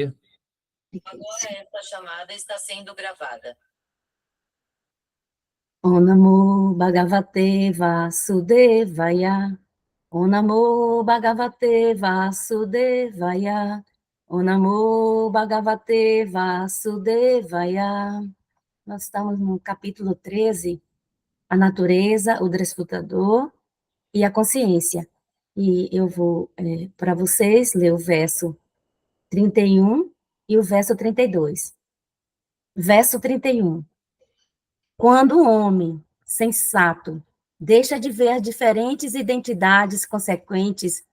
Agora esta chamada está sendo gravada. Om Namo Bhagavate Vasudevaya. Om Namo Bhagavate Vasudevaya. Om Namo Bhagavate Vasudevaya. Nós estamos no capítulo 13, a natureza, o desfrutador e a consciência. E eu vou, para vocês, ler o verso 31 e o verso 32. Verso 31. Quando o homem sensato deixa de ver diferentes identidades consequentes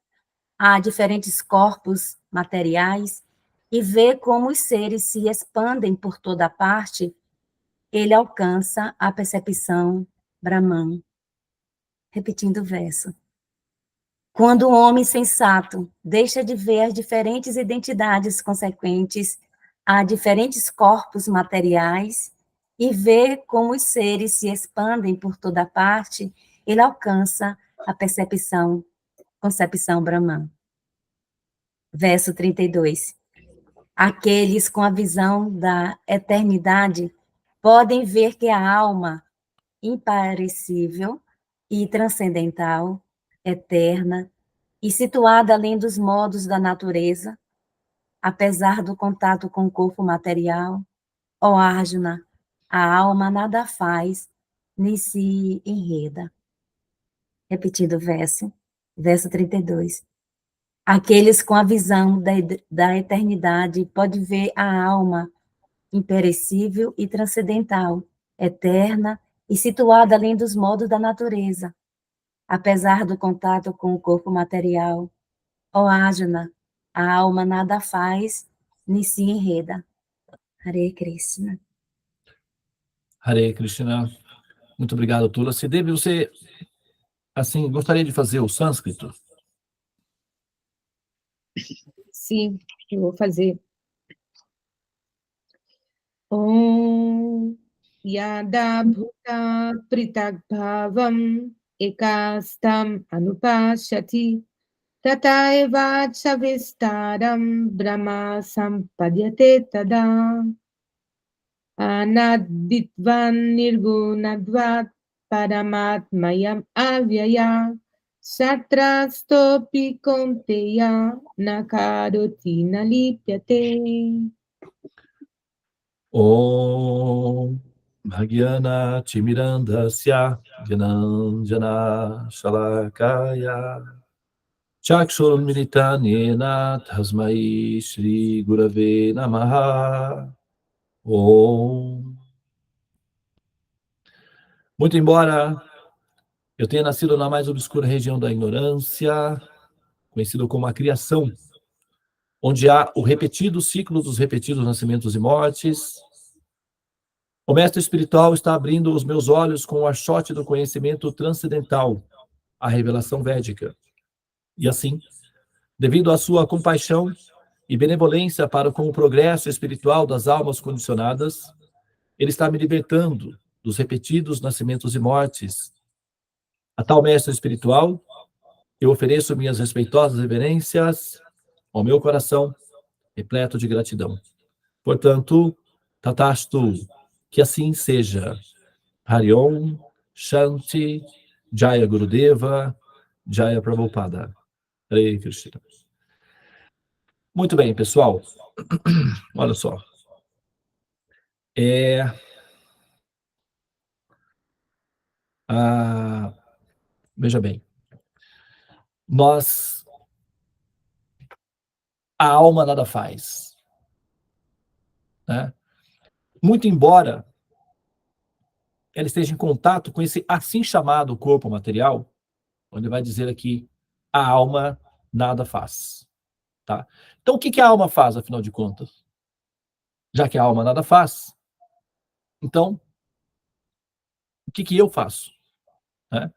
a diferentes corpos materiais e vê como os seres se expandem por toda parte, ele alcança a percepção Brahman. Repetindo o verso. Quando o homem sensato deixa de ver as diferentes identidades consequentes a diferentes corpos materiais e vê como os seres se expandem por toda parte, ele alcança a concepção Brahman. Verso 32. Aqueles com a visão da eternidade podem ver que a alma imparecível e transcendental, eterna e situada além dos modos da natureza, apesar do contato com o corpo material, ó Arjuna, a alma nada faz, nem se enreda. Repetindo o verso 32. Aqueles com a visão da eternidade podem ver a alma imperecível e transcendental, eterna e situada além dos modos da natureza, apesar do contato com o corpo material. Ó Arjuna, a alma nada faz, nem se enreda. Hare Krishna. Hare Krishna. Muito obrigado, Tulasi. Devi, você, assim, gostaria de fazer o sânscrito? Sim, eu vou fazer. Om Yada Bhuta Pritagbhavam Ekastam Anupashati Tata Eva Chavistaram Brahma Sampadyate Tada Anaditvan Nirgunadvat Paramatmayam Avyaya Satrastopi Konteya Nakaroti Nalipyate. Om Bhagyana Timirandasya Gyananjana Shalakaya Chakshurmilitanena Tasmai Shri Gurave Namaha. Om. Muito embora eu tenha nascido na mais obscura região da ignorância, conhecido como a criação, onde há o repetido ciclo dos repetidos nascimentos e mortes, o mestre espiritual está abrindo os meus olhos com o achote do conhecimento transcendental, a revelação védica. E assim, devido à sua compaixão e benevolência para com o progresso espiritual das almas condicionadas, ele está me libertando dos repetidos nascimentos e mortes. A tal mestre espiritual, eu ofereço minhas respeitosas reverências ao meu coração, repleto de gratidão. Portanto, Tatastu, que assim seja. Hari Om, Shanti, Jaya Gurudeva, Jaya Prabhupada. Hare Krishna. Muito bem, pessoal. Olha só. Veja bem. A alma nada faz. Né? Muito embora ela esteja em contato com esse assim chamado corpo material, onde vai dizer aqui, a alma nada faz. Tá? Então, o que a alma faz, afinal de contas? Já que a alma nada faz, então, o que eu faço? Né?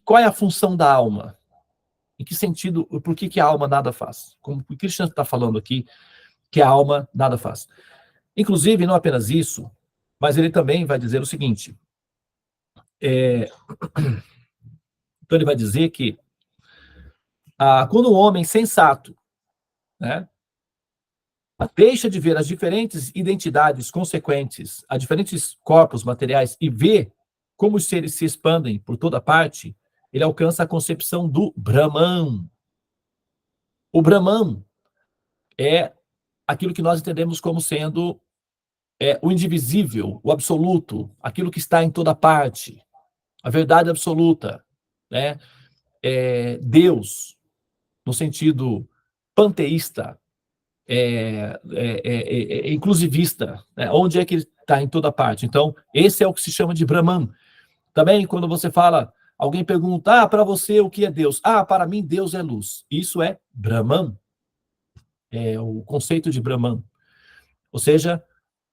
Qual é a função da alma? Em que sentido, por que a alma nada faz? Como o Krishna está falando aqui, que a alma nada faz. Inclusive, não apenas isso, mas ele também vai dizer o seguinte, então ele vai dizer que quando o homem sensato, né, deixa de ver as diferentes identidades consequentes a diferentes corpos materiais e vê como os seres se expandem por toda parte, ele alcança a concepção do Brahman. O Brahman é aquilo que nós entendemos como sendo o indivisível, o absoluto, aquilo que está em toda parte, a verdade absoluta, né? Deus, no sentido panteísta, inclusivista, né? Onde é que ele está em toda parte. Então, esse é o que se chama de Brahman. Também, quando você fala, alguém pergunta, para você o que é Deus? Para mim Deus é luz. Isso é Brahman, é o conceito de Brahman. Ou seja,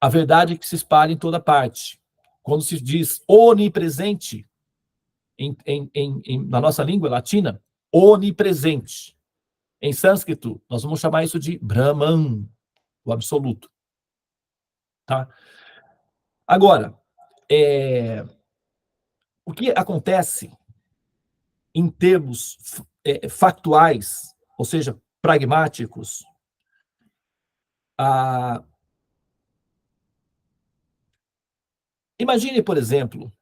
a verdade que se espalha em toda parte. Quando se diz onipresente, na nossa língua latina, onipresente. Em sânscrito, nós vamos chamar isso de Brahman, o absoluto. Tá? Agora, o que acontece em termos factuais, ou seja, pragmáticos, imagine, por exemplo,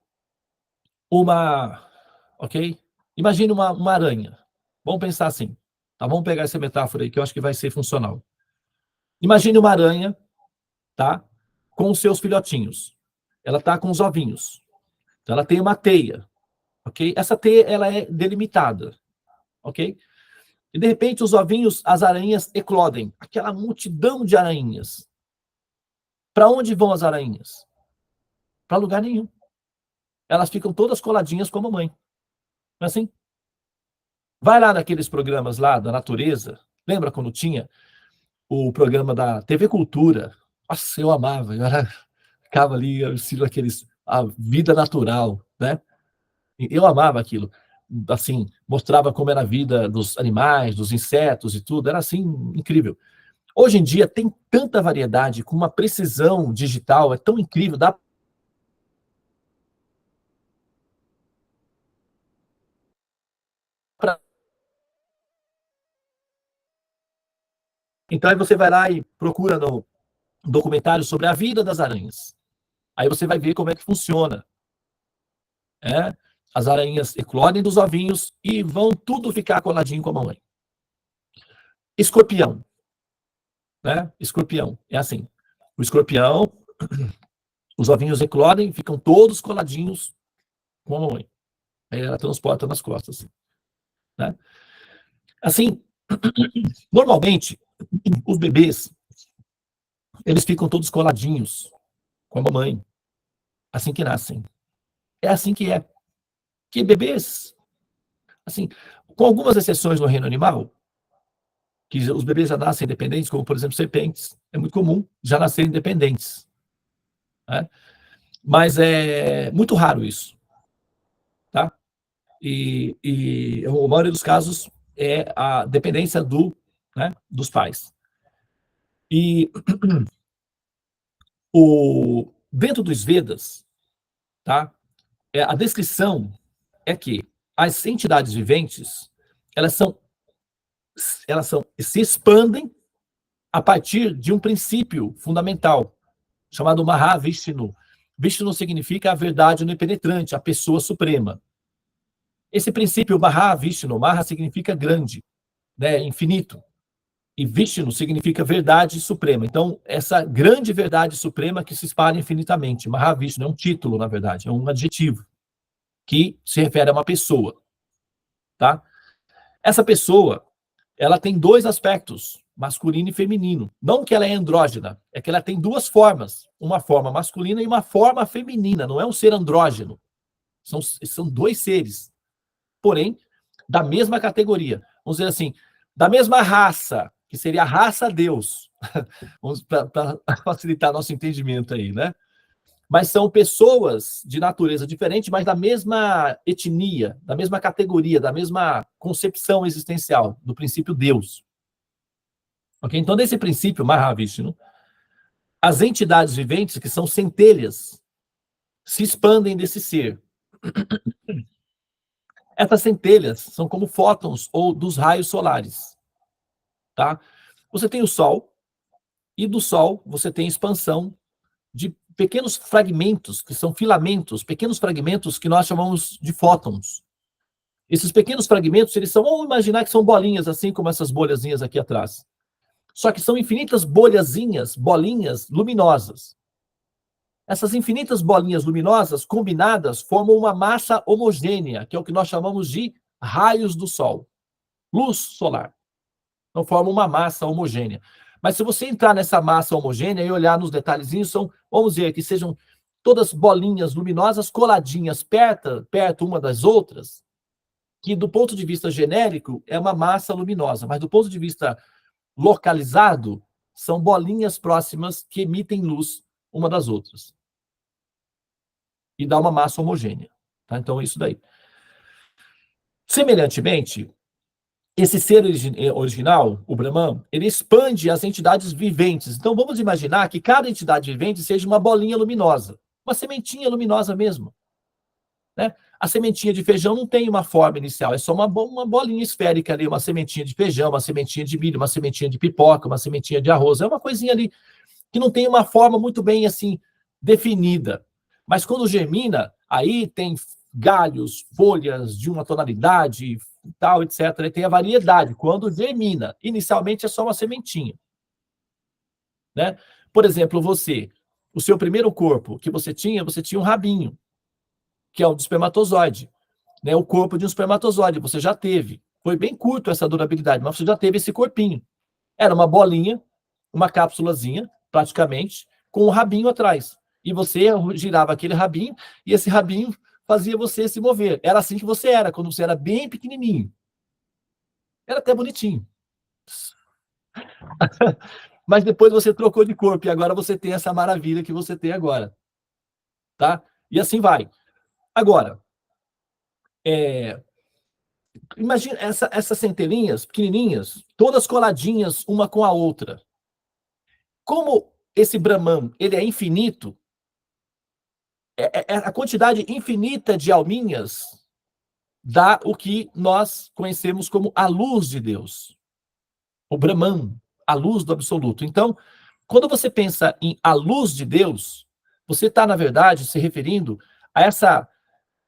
Imagine uma aranha. Vamos pensar assim. Tá? Vamos pegar essa metáfora aí, que eu acho que vai ser funcional. Imagine uma aranha, tá? Com os seus filhotinhos. Ela está com os ovinhos. Então, ela tem uma teia, ok? Essa teia, ela é delimitada, ok? E, de repente, os ovinhos, as aranhas eclodem. Aquela multidão de aranhas. Para onde vão as aranhas? Para lugar nenhum. Elas ficam todas coladinhas como a mãe. Não é assim? Vai lá naqueles programas lá da natureza. Lembra quando tinha o programa da TV Cultura? Nossa, eu amava. Ficava ali, a vida natural, né? Eu amava aquilo. Assim, mostrava como era a vida dos animais, dos insetos e tudo. Era assim, incrível. Hoje em dia tem tanta variedade, com uma precisão digital, é tão incrível, dá pra... Então aí você vai lá e procura no documentário sobre a vida das aranhas. Aí você vai ver como é que funciona. As aranhas eclodem dos ovinhos e vão tudo ficar coladinho com a mamãe. Escorpião. Né? Escorpião. É assim. O escorpião, os ovinhos eclodem, ficam todos coladinhos com a mamãe. Aí ela transporta nas costas. Né? Assim, normalmente, os bebês, eles ficam todos coladinhos com a mamãe, assim que nascem. É assim que é. Que bebês, assim, com algumas exceções no reino animal, que os bebês já nascem independentes, como, por exemplo, serpentes. É muito comum já nascerem independentes. Né? Mas é muito raro isso. Tá? E a maioria dos casos é a dependência dos pais. E dentro dos Vedas, tá? A descrição é que as entidades viventes, elas se expandem a partir de um princípio fundamental, chamado Mahavishnu. Vishnu significa a verdade onipenetrante, a pessoa suprema. Esse princípio Mahavishnu, Maha significa grande, né, infinito. E Vishnu significa verdade suprema. Então, essa grande verdade suprema que se espalha infinitamente. Mahavishnu é um título, na verdade, é um adjetivo que se refere a uma pessoa. Tá? Essa pessoa, ela tem dois aspectos, masculino e feminino. Não que ela é andrógena, é que ela tem duas formas. Uma forma masculina e uma forma feminina. Não é um ser andrógeno. São dois seres. Porém, da mesma categoria. Vamos dizer assim, da mesma raça, que seria a raça Deus. Vamos para facilitar nosso entendimento aí, né? Mas são pessoas de natureza diferente, mas da mesma etnia, da mesma categoria, da mesma concepção existencial, do princípio Deus. Ok? Então, desse princípio, Mahavishnu, as entidades viventes, que são centelhas, se expandem desse ser. Essas centelhas são como fótons ou dos raios solares. Tá? Você tem o Sol, E do Sol, você tem expansão de pequenos fragmentos, que são filamentos, pequenos fragmentos que nós chamamos de fótons. Esses pequenos fragmentos, eles são, vamos imaginar que são bolinhas, assim como essas bolhazinhas aqui atrás. Só que são infinitas bolhazinhas, bolinhas luminosas. Essas infinitas bolinhas luminosas combinadas formam uma massa homogênea, que é o que nós chamamos de raios do Sol, luz solar. Então forma uma massa homogênea. Mas se você entrar nessa massa homogênea e olhar nos detalhezinhos, são, vamos dizer, que sejam todas bolinhas luminosas coladinhas perto uma das outras, que do ponto de vista genérico é uma massa luminosa, mas do ponto de vista localizado, são bolinhas próximas que emitem luz uma das outras. E dá uma massa homogênea. Tá? Então é isso daí. Semelhantemente, esse ser original, o Brahman, ele expande as entidades viventes. Então vamos imaginar que cada entidade vivente seja uma bolinha luminosa, uma sementinha luminosa mesmo. Né? A sementinha de feijão não tem uma forma inicial, é só uma bolinha esférica ali, uma sementinha de feijão, uma sementinha de milho, uma sementinha de pipoca, uma sementinha de arroz. É uma coisinha ali que não tem uma forma muito bem assim definida. Mas quando germina, aí tem galhos, folhas de uma tonalidade, tal, etc. E tem a variedade. Quando germina, inicialmente é só uma sementinha. Né? Por exemplo, o seu primeiro corpo que você tinha um rabinho, que é o do espermatozoide. Né? O corpo de um espermatozoide, você já teve. Foi bem curto essa durabilidade, mas você já teve esse corpinho. Era uma bolinha, uma cápsulazinha, praticamente, com um rabinho atrás. E você girava aquele rabinho, e esse rabinho fazia você se mover. Era assim que você era, quando você era bem pequenininho. Era até bonitinho. Mas depois você trocou de corpo, e agora você tem essa maravilha que você tem agora. Tá? E assim vai. Agora, imagina essas centelhinhas pequenininhas, todas coladinhas uma com a outra. Como esse Brahman, ele é infinito, a quantidade infinita de alminhas dá o que nós conhecemos como a luz de Deus. O Brahman, a luz do absoluto. Então, quando você pensa em a luz de Deus, você está, na verdade, se referindo a essa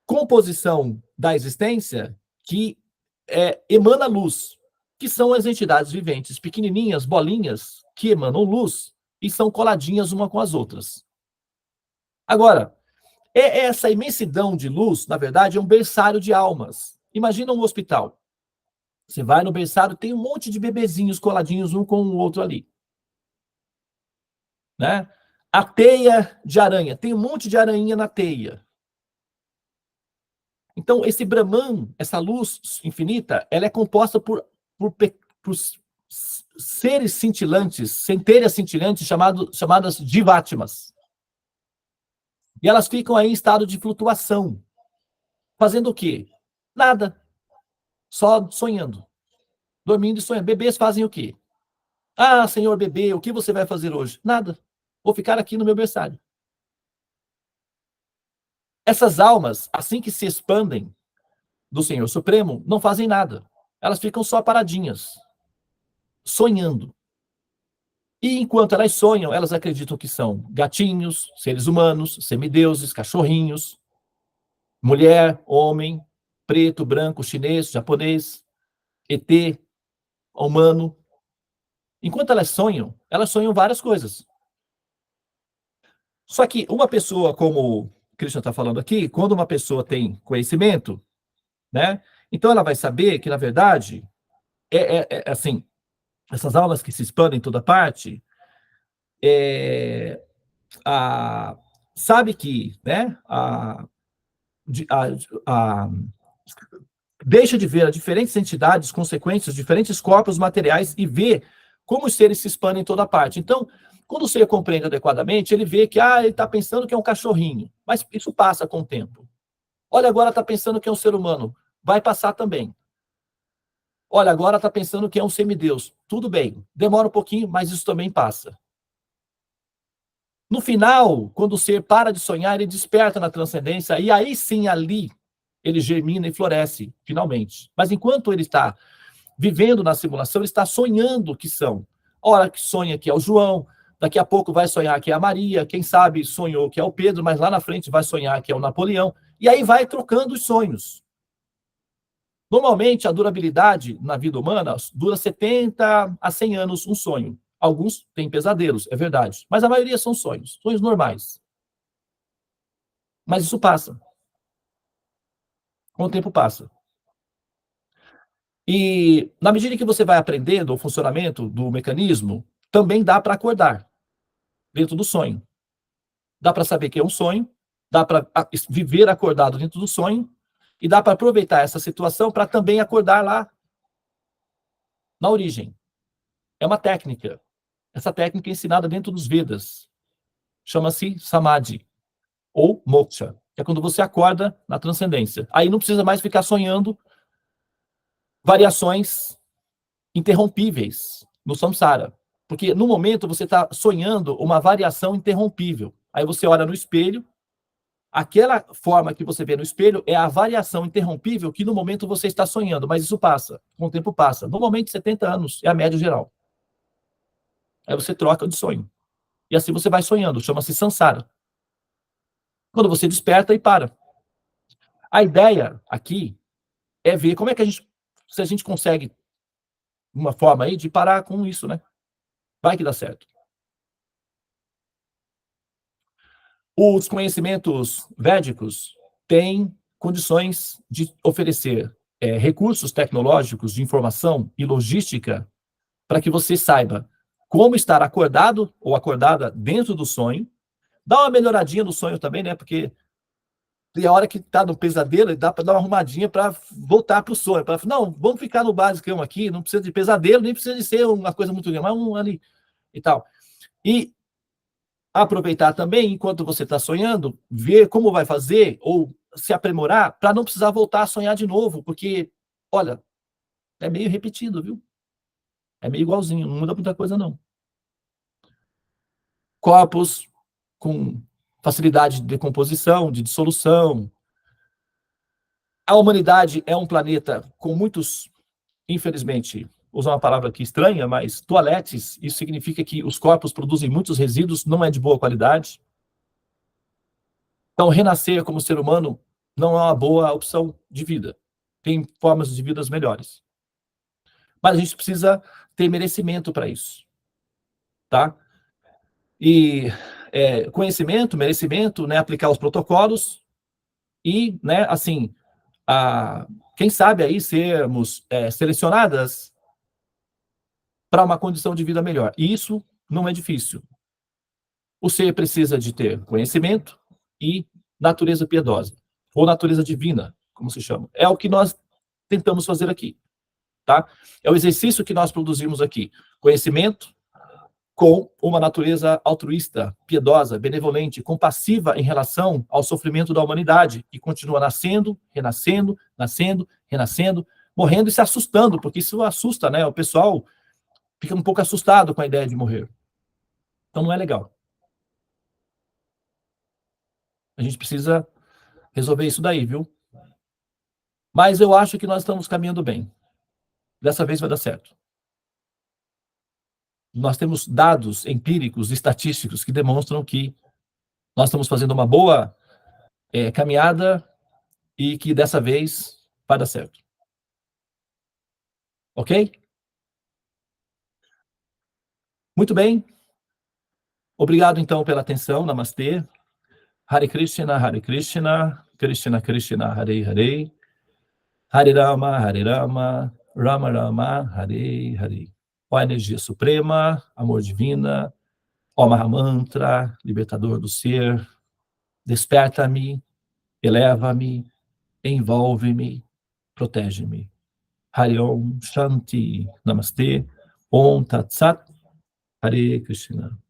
composição da existência que emana luz, que são as entidades viventes, pequenininhas, bolinhas, que emanam luz e são coladinhas uma com as outras. Agora, essa imensidão de luz, na verdade, é um berçário de almas. Imagina um hospital. Você vai no berçário, tem um monte de bebezinhos coladinhos um com o outro ali. Né? A teia de aranha, tem um monte de aranha na teia. Então, esse Brahman, essa luz infinita, ela é composta por seres cintilantes, centelhas cintilantes chamadas Jivatmas. E elas ficam aí em estado de flutuação. Fazendo o quê? Nada. Só sonhando. Dormindo e sonhando. Bebês fazem o quê? Ah, senhor bebê, o que você vai fazer hoje? Nada. Vou ficar aqui no meu berçário. Essas almas, assim que se expandem do Senhor Supremo, não fazem nada. Elas ficam só paradinhas, sonhando. E enquanto elas sonham, elas acreditam que são gatinhos, seres humanos, semideuses, cachorrinhos, mulher, homem, preto, branco, chinês, japonês, ET, humano. Enquanto elas sonham várias coisas. Só que uma pessoa, como o Krishna está falando aqui, quando uma pessoa tem conhecimento, né? Então ela vai saber que, na verdade, assim, essas almas que se expandem em toda parte, sabe que, né, deixa de ver as diferentes entidades, consequências, diferentes corpos materiais e vê como os seres se expandem em toda parte. Então, quando o ser compreende adequadamente, ele vê que ele está pensando que é um cachorrinho, mas isso passa com o tempo. Olha, agora está pensando que é um ser humano, vai passar também. Olha, agora está pensando que é um semideus, tudo bem, demora um pouquinho, mas isso também passa. No final, quando o ser para de sonhar, ele desperta na transcendência, e aí sim, ali, ele germina e floresce, finalmente. Mas enquanto ele está vivendo na simulação, ele está sonhando que são hora que sonha que é o João, daqui a pouco vai sonhar que é a Maria, quem sabe sonhou que é o Pedro, mas lá na frente vai sonhar que é o Napoleão, e aí vai trocando os sonhos. Normalmente, a durabilidade na vida humana dura 70 a 100 anos um sonho. Alguns têm pesadelos, é verdade, mas a maioria são sonhos normais. Mas isso passa. Com o tempo passa. E na medida que você vai aprendendo o funcionamento do mecanismo, também dá para acordar dentro do sonho. Dá para saber que é um sonho, dá para viver acordado dentro do sonho, e dá para aproveitar essa situação para também acordar lá na origem. É uma técnica. Essa técnica é ensinada dentro dos Vedas. Chama-se Samadhi, ou Moksha, que é quando você acorda na transcendência. Aí não precisa mais ficar sonhando variações interrompíveis no samsara. Porque no momento você está sonhando uma variação interrompível. Aí você olha no espelho, aquela forma que você vê no espelho é a variação interrompível que no momento você está sonhando, mas isso passa, com o tempo passa. Normalmente 70 anos é a média geral. Aí você troca de sonho. E assim você vai sonhando, chama-se samsara. Quando você desperta e para. A ideia aqui é ver como é que se a gente consegue uma forma aí de parar com isso, né? Vai que dá certo. Os conhecimentos védicos têm condições de oferecer recursos tecnológicos de informação e logística para que você saiba como estar acordado ou acordada dentro do sonho. Dá uma melhoradinha no sonho também, né? Porque tem a hora que está no pesadelo e dá para dar uma arrumadinha para voltar para o sonho. Não, vamos ficar no basicão aqui, não precisa de pesadelo, nem precisa de ser uma coisa muito grande, mas um ali e tal. E aproveitar também, enquanto você está sonhando, ver como vai fazer ou se aprimorar para não precisar voltar a sonhar de novo, porque, olha, é meio repetido, viu? É meio igualzinho, não muda muita coisa, não. Corpos com facilidade de decomposição, de dissolução. A humanidade é um planeta com muitos, infelizmente, usar uma palavra aqui estranha, mas toaletes, isso significa que os corpos produzem muitos resíduos, não é de boa qualidade. Então, renascer como ser humano não é uma boa opção de vida. Tem formas de vidas melhores. Mas a gente precisa ter merecimento para isso. Tá? E conhecimento, merecimento, né, aplicar os protocolos e, né, assim, quem sabe aí sermos selecionadas para uma condição de vida melhor. E isso não é difícil. O ser precisa de ter conhecimento e natureza piedosa, ou natureza divina, como se chama. É o que nós tentamos fazer aqui, tá? É o exercício que nós produzimos aqui. Conhecimento com uma natureza altruísta, piedosa, benevolente, compassiva em relação ao sofrimento da humanidade, que continua nascendo, renascendo, nascendo, renascendo, morrendo e se assustando, porque isso assusta, né? O pessoal fica um pouco assustado com a ideia de morrer. Então não é legal. A gente precisa resolver isso daí, viu? Mas eu acho que nós estamos caminhando bem. Dessa vez vai dar certo. Nós temos dados empíricos, estatísticos, que demonstram que nós estamos fazendo uma boa caminhada e que dessa vez vai dar certo. Ok? Muito bem. Obrigado, então, pela atenção. Namastê. Hare Krishna, Krishna Krishna, Hare Hare, Hare Rama, Rama Rama, Hare Hare. Ó energia suprema, amor divina, ó Mahamantra, libertador do ser, desperta-me, eleva-me, envolve-me, protege-me. Hare Om Shanti, Namastê, Om Tat Sat, Hare Krishna.